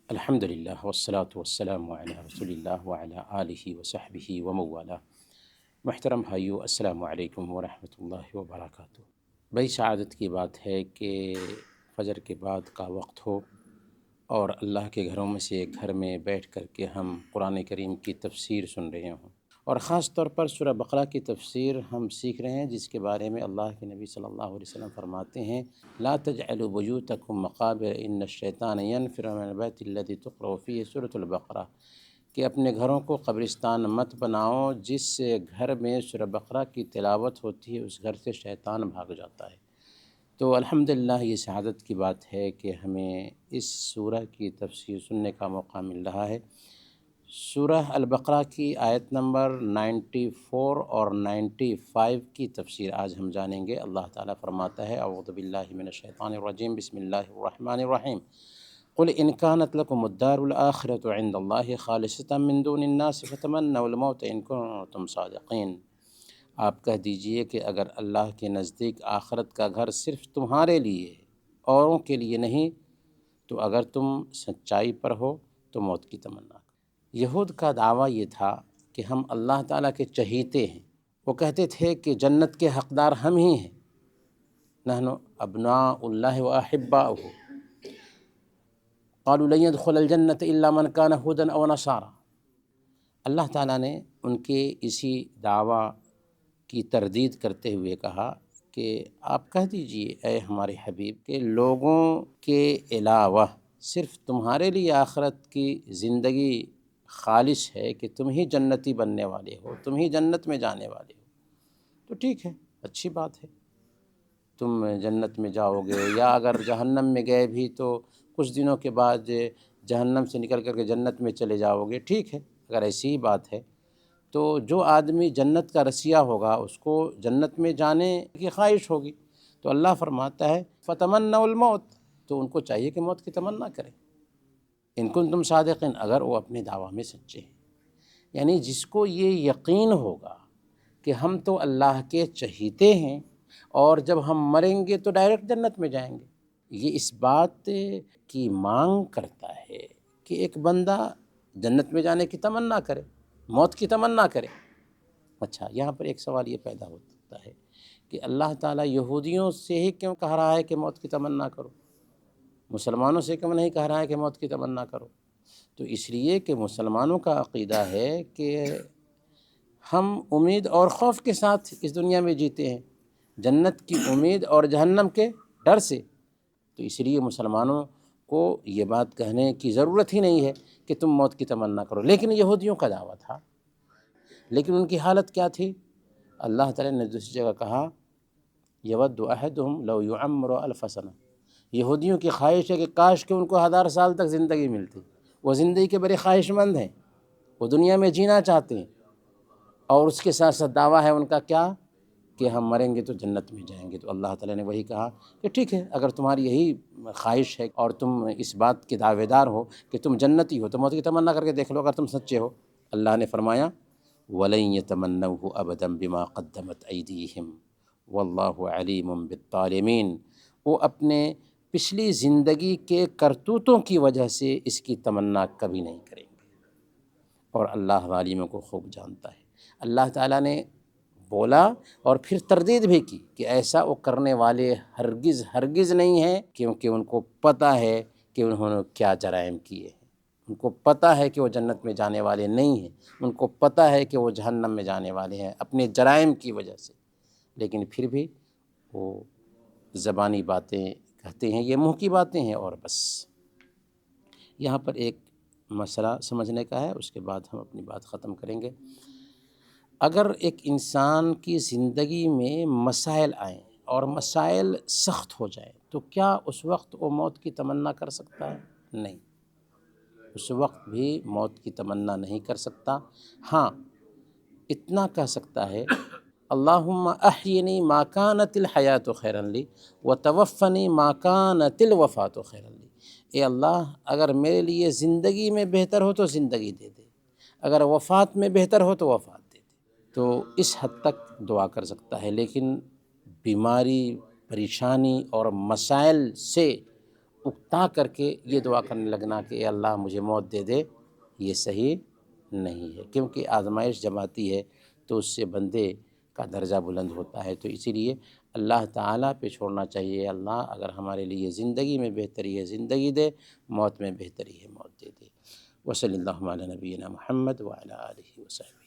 الحمدللہ والصلاة والسلام علی رسول اللہ وعلی آلہ وصحبہ وموالا۔ محترم بھائیو، السلام علیکم ورحمۃ اللہ وبرکاتہ۔ بڑی سعادت کی بات ہے کہ فجر کے بعد کا وقت ہو اور اللہ کے گھروں میں سے ایک گھر میں بیٹھ کر کے ہم قرآن کریم کی تفسیر سن رہے ہوں، اور خاص طور پر سورہ بقرہ کی تفسیر ہم سیکھ رہے ہیں، جس کے بارے میں اللہ کے نبی صلی اللہ علیہ وسلم فرماتے ہیں: لا تجعلوا بیوتکم مقابر ان الشیطان ینفر من البیت الذی تقرأ فیہ سورۃ البقرہ، کہ اپنے گھروں کو قبرستان مت بناؤ جس گھر میں سورہ بقرہ کی تلاوت ہوتی ہے اس گھر سے شیطان بھاگ جاتا ہے۔ تو الحمدللہ یہ سعادت کی بات ہے کہ ہمیں اس سورہ کی تفسیر سننے کا موقع مل رہا ہے۔ سورہ البقرہ کی آیت نمبر 94 اور 95 کی تفسیر آج ہم جانیں گے۔ اللہ تعالیٰ فرماتا ہے: اعوذ باللہ من الشیطان الرجیم، بسم اللہ الرحمن الرحیم، قل ان كانت لكم الدار الآخرة عند الله خالصة من دون الناس فتمنوا الموت ان كنتم صادقین۔ آپ کہہ دیجئے کہ اگر اللہ کے نزدیک آخرت کا گھر صرف تمہارے لیے ہے، اوروں کے لیے نہیں، تو اگر تم سچائی پر ہو تو موت کی تمنا کرو۔ یہود کا دعویٰ یہ تھا کہ ہم اللہ تعالیٰ کے چہیتے ہیں۔ وہ کہتے تھے کہ جنت کے حقدار ہم ہی ہیں، نحن ابناء اللہ و احباؤہ، قالوا لن يدخل الجنت الا من كان هودا او نصارى۔ اللہ تعالیٰ نے ان کے اسی دعویٰ کی تردید کرتے ہوئے کہا کہ آپ کہہ دیجئے اے ہمارے حبیب کہ لوگوں کے علاوہ صرف تمہارے لیے آخرت کی زندگی خالص ہے کہ تم ہی جنتی بننے والے ہو، تم ہی جنت میں جانے والے ہو، تو ٹھیک ہے، اچھی بات ہے، تم جنت میں جاؤ گے، یا اگر جہنم میں گئے بھی تو کچھ دنوں کے بعد جہنم سے نکل کر کے جنت میں چلے جاؤ گے، ٹھیک ہے۔ اگر ایسی ہی بات ہے تو جو آدمی جنت کا رسیہ ہوگا اس کو جنت میں جانے کی خواہش ہوگی، تو اللہ فرماتا ہے فتمنوا الموت، تو ان کو چاہیے کہ موت کی تمنا کریں، ان کنتم صادقین، اگر وہ اپنے دعویٰ میں سچے ہیں۔ یعنی جس کو یہ یقین ہوگا کہ ہم تو اللہ کے چہیتے ہیں اور جب ہم مریں گے تو ڈائریکٹ جنت میں جائیں گے، یہ اس بات کی مانگ کرتا ہے کہ ایک بندہ جنت میں جانے کی تمنا کرے، موت کی تمنا کرے۔ اچھا، یہاں پر ایک سوال یہ پیدا ہوتا ہے کہ اللہ تعالیٰ یہودیوں سے ہی کیوں کہہ رہا ہے کہ موت کی تمنا کرو، مسلمانوں سے کیوں نہیں کہہ رہا ہے کہ موت کی تمنا کرو؟ تو اس لیے کہ مسلمانوں کا عقیدہ ہے کہ ہم امید اور خوف کے ساتھ اس دنیا میں جیتے ہیں، جنت کی امید اور جہنم کے ڈر سے، تو اس لیے مسلمانوں کو یہ بات کہنے کی ضرورت ہی نہیں ہے کہ تم موت کی تمنا کرو۔ لیکن یہودیوں کا دعویٰ تھا، لیکن ان کی حالت کیا تھی؟ اللہ تعالیٰ نے دوسری جگہ کہا یود احدہم لو یعمر الف سنہ، یہودیوں کی خواہش ہے کہ کاش کہ ان کو 1000 سال تک زندگی ملتی، وہ زندگی کے بڑے خواہش مند ہیں، وہ دنیا میں جینا چاہتے ہیں، اور اس کے ساتھ ساتھ دعویٰ ہے ان کا کیا کہ ہم مریں گے تو جنت میں جائیں گے۔ تو اللہ تعالیٰ نے وہی کہا کہ ٹھیک ہے، اگر تمہاری یہی خواہش ہے اور تم اس بات کے دعوے دار ہو کہ تم جنتی ہو تو موت کی تمنا کر کے دیکھ لو، اگر تم سچے ہو۔ اللہ نے فرمایا وَلَن يَتَمَنَّوْهُ أَبَدًا بِمَا قَدَّمَتْ أَيْدِيهِمْ وَاللَّهُ عَلِيمٌ بِالظَّالِمِينَ، وہ اپنے پچھلی زندگی کے کرتوتوں کی وجہ سے اس کی تمنا کبھی نہیں کریں گے، اور اللہ ظالموں کو خوب جانتا ہے۔ اللہ تعالیٰ نے بولا اور پھر تردید بھی کی کہ ایسا وہ کرنے والے ہرگز ہرگز نہیں ہیں، کیونکہ ان کو پتہ ہے کہ انہوں نے کیا جرائم کیے ہیں، ان کو پتہ ہے کہ وہ جنت میں جانے والے نہیں ہیں، ان کو پتہ ہے کہ وہ جہنم میں جانے والے ہیں اپنے جرائم کی وجہ سے، لیکن پھر بھی وہ زبانی باتیں کہتے ہیں، یہ منہ کی باتیں ہیں اور بس۔ یہاں پر ایک مسئلہ سمجھنے کا ہے، اس کے بعد ہم اپنی بات ختم کریں گے۔ اگر ایک انسان کی زندگی میں مسائل آئیں اور مسائل سخت ہو جائیں تو کیا اس وقت وہ موت کی تمنا کر سکتا ہے؟ نہیں، اس وقت بھی موت کی تمنا نہیں کر سکتا۔ ہاں، اتنا کہہ سکتا ہے اللہم احینی ما کانت الحیات خیرا لی وتوفنی ما کانت الوفات خیرا لی، اے اللہ اگر میرے لیے زندگی میں بہتر ہو تو زندگی دے دے، اگر وفات میں بہتر ہو تو وفات دے دے۔ تو اس حد تک دعا کر سکتا ہے، لیکن بیماری، پریشانی اور مسائل سے اکتا کر کے یہ دعا کرنے لگنا کہ اے اللہ مجھے موت دے دے، یہ صحیح نہیں ہے، کیونکہ آزمائش جب آتی ہے تو اس سے بندے کا درجہ بلند ہوتا ہے۔ تو اسی لیے اللہ تعالیٰ پہ چھوڑنا چاہیے، اللہ اگر ہمارے لیے زندگی میں بہتری ہے زندگی دے، موت میں بہتری ہے موت دے دے۔ وصلی اللہ علی نبینا محمد وعلی آلہ وصحبہ۔